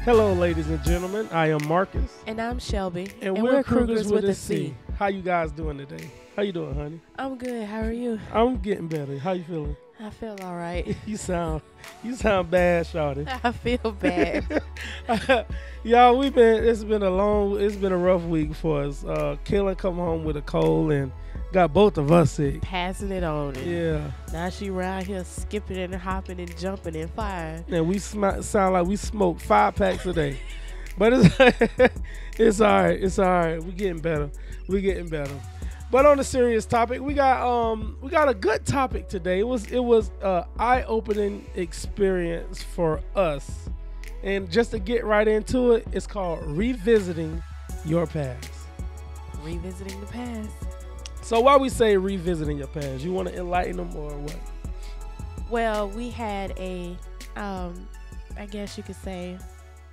Hello, ladies and gentlemen. I am Marcus. And I'm Shelby. And we're Krugers with a C. How you guys doing today? How you doing, honey? I'm good. How are you? I'm getting better. How you feeling? I feel all right. you sound bad, shawty. I feel bad. Y'all, it's been a rough week for us. Kaylin come home with a cold and got both of us sick. Passing it on. Yeah. Now she around here skipping and hopping and jumping and flying. And we sound like we smoke 5 packs a day. But it's all right. It's all right. We're getting better. But on a serious topic, we got a good topic today. It was a eye-opening experience for us. And just to get right into it, it's called Revisiting Your Past. Revisiting the past. So why we say revisiting your past? You want to enlighten them or what? Well, we had a, I guess you could say,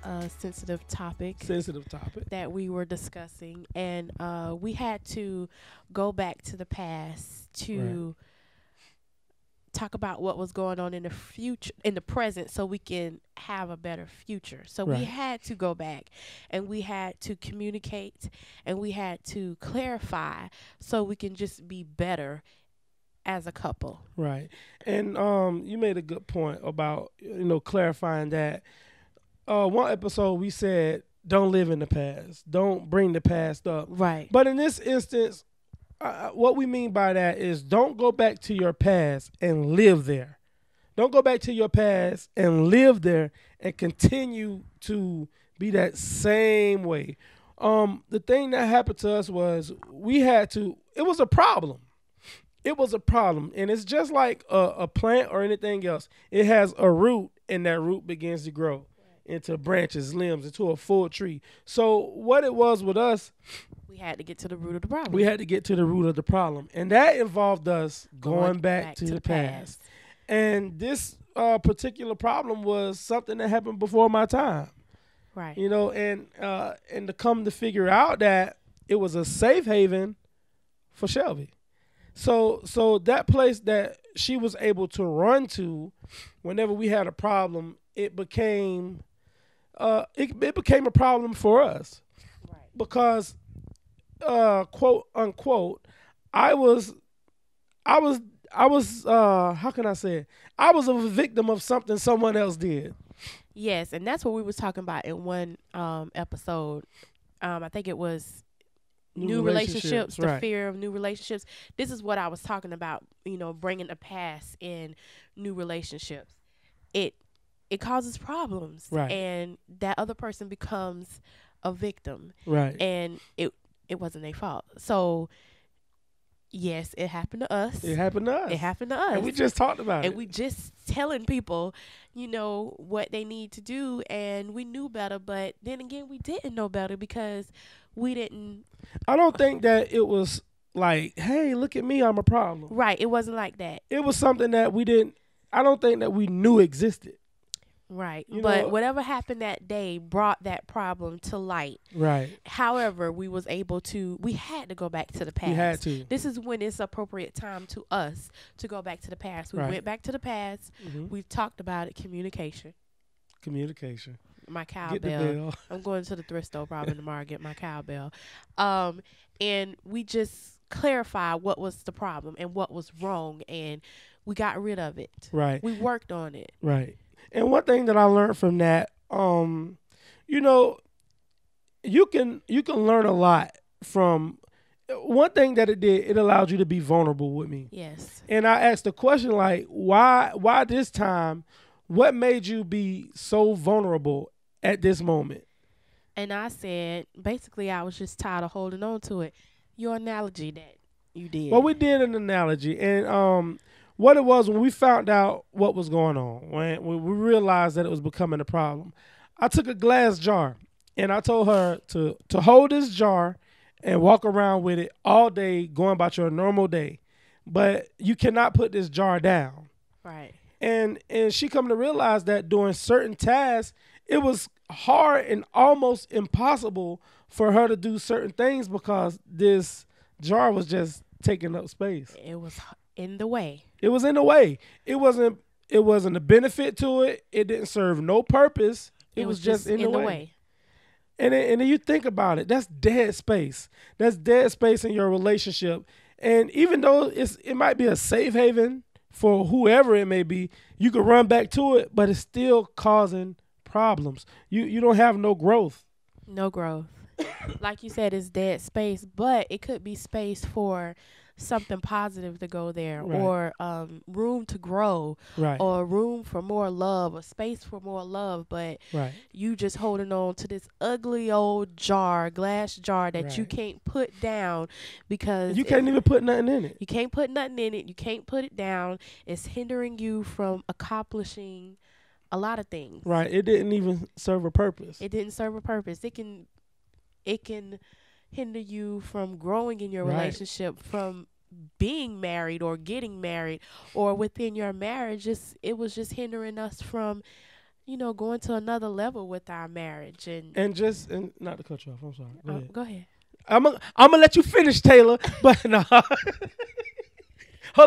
a sensitive topic that we were discussing, and we had to go back to the past to talk about what was going on in the future, in the present, so we can have a better future. So we had to go back and we had to communicate and we had to clarify so we can just be better as a couple. Right. And you made a good point about, clarifying that. One episode we said, don't live in the past. Don't bring the past up. Right. But in this instance, what we mean by that is don't go back to your past and live there. Don't go back to your past and live there and continue to be that same way. The thing that happened to us was it was a problem. It was a problem. And it's just like a plant or anything else. It has a root, and that root begins to grow into branches, limbs, into a full tree. So what it was with us, we had to get to the root of the problem. We had to get to the root of the problem. And that involved us going back to the past. And this particular problem was something that happened before my time. Right. And to come to figure out that it was a safe haven for Shelby. So that place that she was able to run to whenever we had a problem, it became a problem for us. Right. Because quote unquote, I was how can I say it? I was a victim of something someone else did. Yes, and that's what we was talking about in one episode. I think it was new relationships, the fear of new relationships. This is what I was talking about, bringing the past in new relationships. It causes problems, and that other person becomes a victim, and it wasn't their fault. So yes, it happened to us. And we just talked about it. And we just telling people, what they need to do, and we knew better, but then again, we didn't know better because we didn't. I don't think that it was like, hey, look at me, I'm a problem. Right. It wasn't like that. It was something that I don't think that we knew existed. Right. But whatever happened that day brought that problem to light. Right. However, we had to go back to the past. We had to. This is when it's appropriate time to us to go back to the past. We went back to the past. Mm-hmm. We've talked about it. Communication. My cowbell. Get the bell. I'm going to the thrift store probably tomorrow, get my cowbell. And we just clarified what was the problem and what was wrong, and we got rid of it. Right. We worked on it. Right. And one thing that I learned from that, you can learn a lot from. One thing that it did, it allowed you to be vulnerable with me. Yes. And I asked the question like, why this time? What made you be so vulnerable at this moment? And I said, basically, I was just tired of holding on to it. Your analogy that you did. Well, we did an analogy, and what it was when we found out what was going on, when we realized that it was becoming a problem, I took a glass jar and I told her to hold this jar and walk around with it all day, going about your normal day. But you cannot put this jar down. Right. And she come to realize that doing certain tasks, it was hard and almost impossible for her to do certain things because this jar was just taking up space. It was in the way. It was in the way. It wasn't a benefit to it. It didn't serve no purpose. It was just in the way. And then you think about it, that's dead space. That's dead space in your relationship. And even though it might be a safe haven for whoever it may be, you could run back to it, but it's still causing problems. You don't have no growth. No growth. Like you said, it's dead space, but it could be space for something positive to go there, right. Or room to grow, right. Or room for more love, or space for more love, but right. You just holding on to this ugly old glass jar that right. You can't put down because you can't even put nothing in it. You can't put nothing in it. You can't put it down. It's hindering you from accomplishing a lot of things. Right. It didn't even serve a purpose. It didn't serve a purpose. It can hinder you from growing in your right. relationship, from being married or getting married, or within your marriage. It was just hindering us from, going to another level with our marriage. And not to cut you off, I'm sorry. Go ahead. I'm gonna let you finish, Taylor. But no. Hold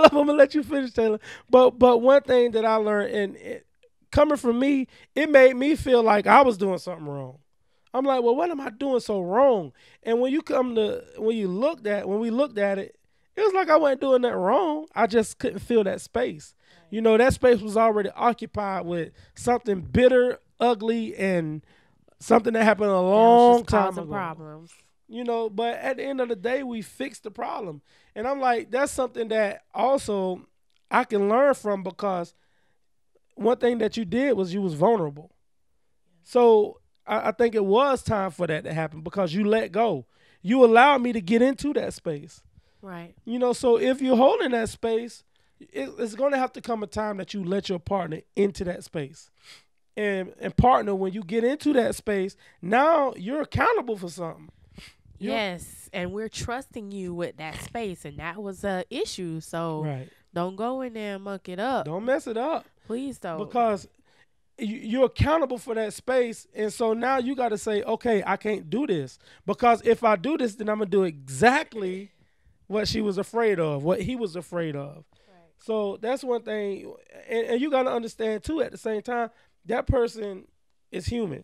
up, I'm gonna let you finish, Taylor. But one thing that I learned, and coming from me, it made me feel like I was doing something wrong. I'm like, well, what am I doing so wrong? And when we looked at it, it was like I wasn't doing that wrong. I just couldn't fill that space. Right. That space was already occupied with something bitter, ugly, and something that happened a long time ago. Problems. But at the end of the day, we fixed the problem. And I'm like, that's something that also I can learn from, because one thing that you did was you was vulnerable. So I think it was time for that to happen, because you let go. You allowed me to get into that space. Right. So if you're holding that space, it's going to have to come a time that you let your partner into that space. And partner, when you get into that space, now you're accountable for something. Yes, and we're trusting you with that space, and that was an issue. So right. Don't go in there and muck it up. Don't mess it up. Please don't. Because you're accountable for that space, and so now you got to say, okay, I can't do this, because if I do this, then I'm going to do exactly what she was afraid of, what he was afraid of. Right. So that's one thing, and you got to understand, too, at the same time, that person is human.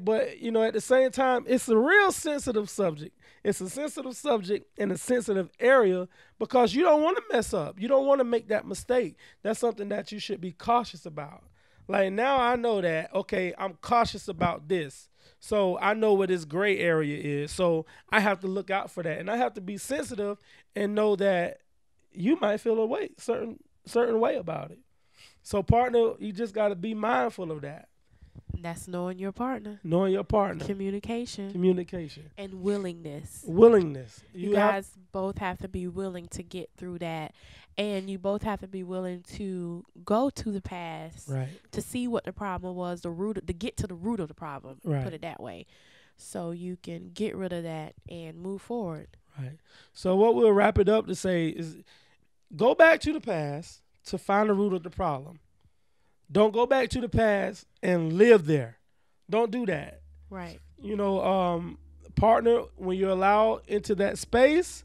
But at the same time, it's a real sensitive subject. It's a sensitive subject in a sensitive area, because you don't want to mess up. You don't want to make that mistake. That's something that you should be cautious about. Like, now I know that, okay, I'm cautious about this. So I know what this gray area is. So I have to look out for that. And I have to be sensitive and know that you might feel a way, certain way about it. So partner, you just got to be mindful of that. That's knowing your partner. Knowing your partner. Communication. And willingness. You guys both have to be willing to get through that. And you both have to be willing to go to the past. Right. To see what the problem was, to get to the root of the problem. Right. Put it that way. So you can get rid of that and move forward. Right. So what we'll wrap it up to say is, go back to the past to find the root of the problem. Don't go back to the past and live there. Don't do that. Right. Partner, when you're allowed into that space,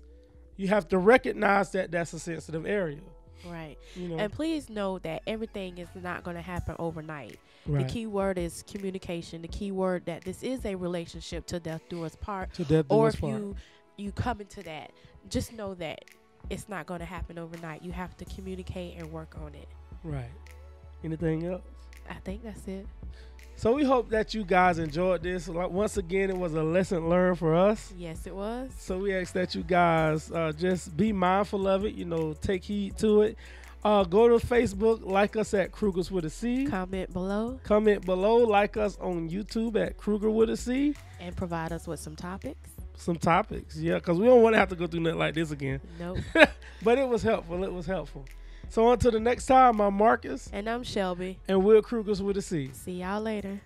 you have to recognize that that's a sensitive area. Right. And please know that everything is not going to happen overnight. Right. The key word is communication. The key word that this is a relationship till death do us part. Or if you come into that, just know that it's not going to happen overnight. You have to communicate and work on it. Right. Anything else? I think that's it. So we hope that you guys enjoyed this. Once again, it was a lesson learned for us. Yes, it was. So we ask that you guys just be mindful of it. Take heed to it. Go to Facebook, like us at Kruger's with a C. Comment below. Like us on YouTube at Kruger with a C. And provide us with some topics. Yeah, because we don't want to have to go through nothing like this again. Nope. But it was helpful. So until the next time, I'm Marcus. And I'm Shelby. And we're Kruger's with a C. See y'all later.